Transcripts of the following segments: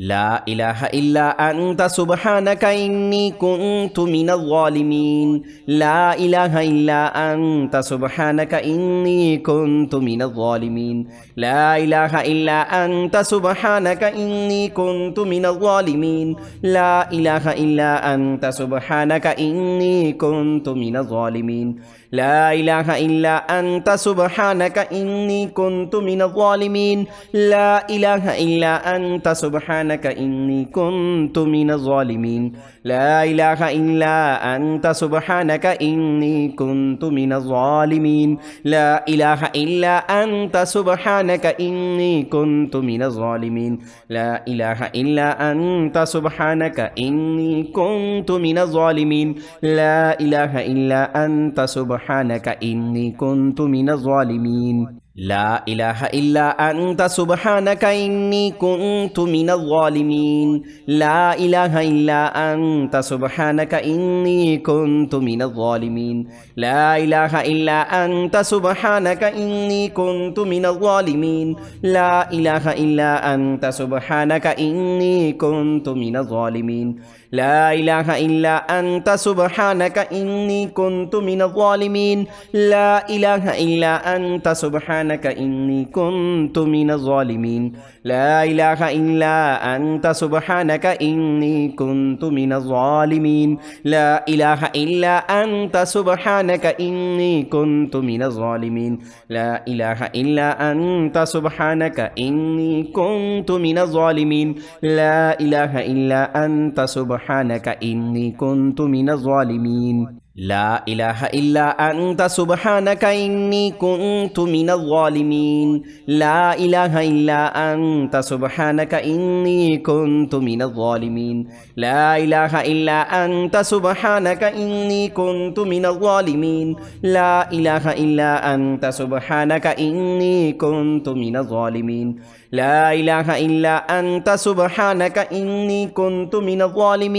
لا إله إلا أنت سبحانك إني كنت من الظالمين لا إله إلا أنت سبحانك إني كنت من الظالمين لا إله إلا أنت سبحانك إني كنت من الظالمين لا إله إلا أنت سبحانك إني كنت من الظالمين لا إله إلا أنت سبحانك إني كنت من الظالمين لا إله إلا أنت سبحانك إني كنت من الظالمين لا إله إلا أنت سبحانك إني كنت من الظالمين لا إله إلا أنت سبحانك إني كنت من الظالمين لا إله إلا أنت سبحانك إني كنت من الظالمين لا إله إلا أنت سبحانك إني كنت من الظالمين لا إله إلا أنت سبحانك إني كنت من الظالمين لا إله إلا أنت سبحانك إني كنت من الظالمين لا إله إلا أنت سبحانك إني كنت من الظالمين لا إله إلا أنت سبحانك إني كنت من الظالمين لا إله إلا أنت سبحانك إني كنت من الظالمين لا إله إلا أنت سبحانك إني كنت من الظالمين لا إله إلا أنت سبحانك إني كنت من الظالمين لا إله إلا أنت سبحانك إني كنت من الظالمين لا إله إلا أنت سبحانك إني كنت من الظالمين لا إله إلا أنت سبحانك إني كنت من الظالمين لا إله إلا أنت سبحانك إني كنت من الظالمين لا إله إلا أنت سبحانك إني كنت من الظالمين لا إله إلا أنت سبحانك إني كنت من الظالمين لا إله إلا أنت سبحانك إني كنت من الظالمين لا إله إلا أنت سبحانك إني كنت من الظالمين لا إله إلا أنت سبحانك إني كنت من الظالمين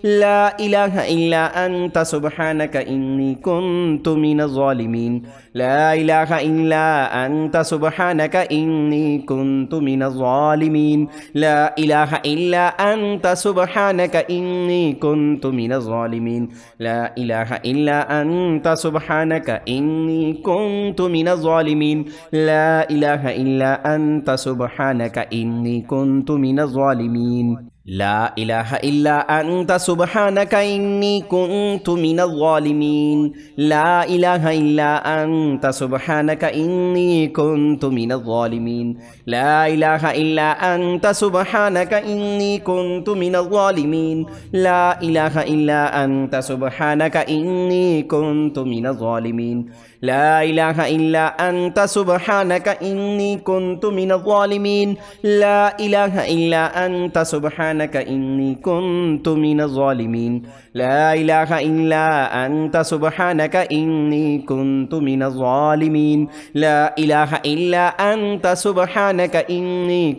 لا إله إلا أنت سبحانك إني كنت من الظالمين لا إله إلا أنت سبحانك إني كنت من الظالمين لا إله إلا أنت سبحانك إني كنت من الظالمين لا إله إلا أنت سبحانك إني كنت من الظالمين لا إله إلا أنت سبحانك إني كنت من الظالمين لا إله إلا أنت سبحانك إني كنت من الظالمين لا إله إلا أنت سبحانك إني كنت من الظالمين لا إله إلا أنت سبحانك إني كنت من الظالمين لا إله إلا أنت سبحانك إني كنت من الظالمين لا إله إلا أنت سبحانك إني كنت من الظالمين لا إله إلا أنت سبحانك إني كنت من الظالمين لا إله إلا أنت سبحانك إني كنت من الظالمين لا إله إلا أنت سبحانك إني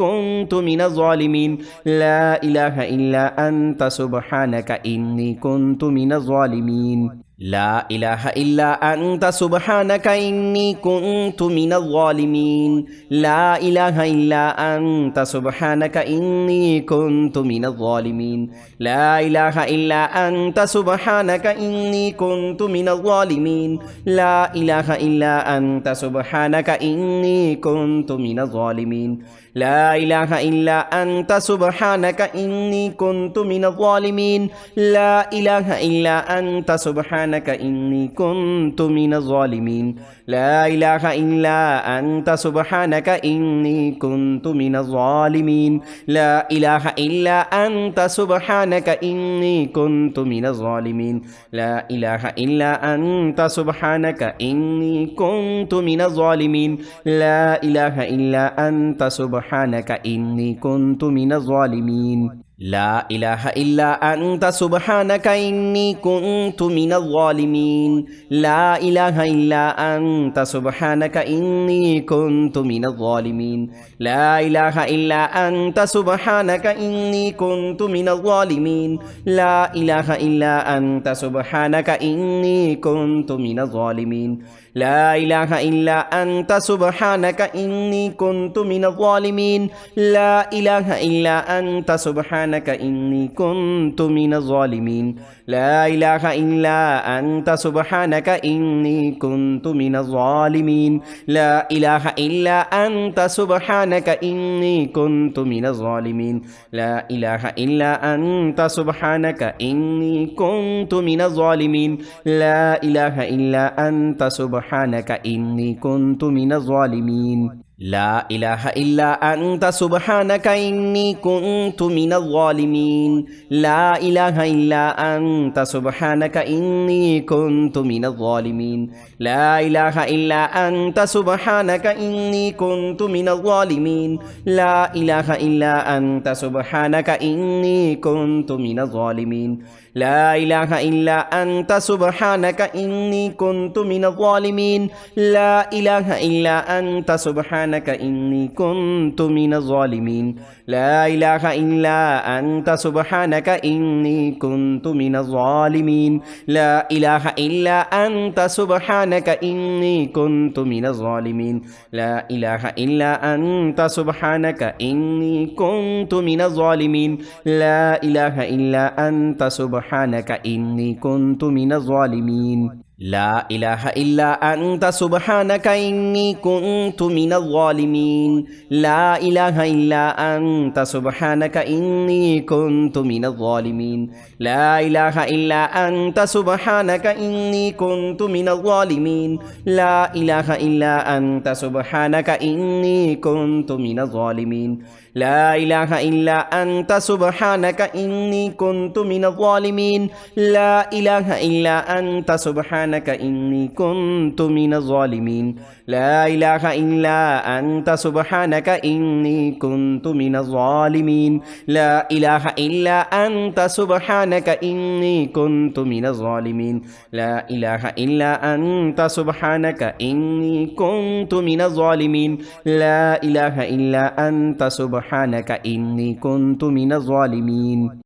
كنت من الظالمين لا إله إلا أنت سبحانك إني كنت من الظالمين لا إله إلا أنت سبحانك إني كنت من الظالمين لا إله إلا أنت سبحانك إني كنت من الظالمين لا إله إلا أنت سبحانك إني كنت من الظالمين لا إله إلا أنت سبحانك إني كنت من الظالمين لا إله إلا أنت سبحانك إني كنت من الظالمين لا إله إلا أنت سبحانك إني كنت من الظالمين لا إله إلا أنت سبحانك إني كنت من الظالمين لا إله إلا أنت سبحانك إني كنت من الظالمين لا إله إلا أنت سبحانك إني كنت من الظالمين لا إله إلا أنت سبحانك إني كنت من الظالمين لا إله إلا أنت سبحانك إني كنت من الظالمين لا إله إلا أنت سبحانك إني كنت من الظالمين لا إله إلا أنت سبحانك إني كنت من الظالمين لا إله إلا أنت سبحانك إني كنت من الظالمين لا إله إلا أنت سبحانك إني كنت من الظالمين لا إله إلا أنت سبحانك إني كنت من الظالمين لا إله إلا أنت سبحانك إني كنت من الظالمين لا إله إلا أنت سبحانك إني كنت من الظالمين لا إله إلا أنت سبحانك إني كنت من الظالمين لا إله إلا أنت سبحانك إني كنت من الظالمين لا إله إلا أنت سبحانك إني كنت من الظالمين لا إله إلا أنت سبحانك إني كنت من الظالمين لا إله إلا أنت سبحانك إني كنت من الظالمين لا إله إلا أنت سبحانك إني كنت من الظالمين لا إله إلا أنت سبحانك إني كنت من الظالمين لا إله إلا أنت سبحانك إني كنت من الظالمين لا إله إلا أنت سبحانك إني كنت من الظالمين لا إله إلا أنت سبحانك إني كنت من الظالمين لا إله إلا أنت سبحانك إني كنت من الظالمين لا إله إلا أنت سبحانك إني كنت من الظالمين لا إله إلا أنت سبحانك إني كنت من الظالمين لا إله إلا أنت سبحانك إني كنت من الظالمين لا إله إلا أنت سبحانك إني كنت من الظالمين لا إله إلا أنت سبحانك إني كنت من الظالمين لا إله إلا أنت سبحانك إني كنت من الظالمين لا إله إلا أنت سبحانك إني كنت من الظالمين لا إله إلا أنت سبحانك إني كنت من الظالمين لا إله إلا أنت سبحانك إني كنت من الظالمين لا إله إلا أنت سبحانك إني كنت من الظالمين لا إله إلا أنت سبحانك إني كنت من الظالمين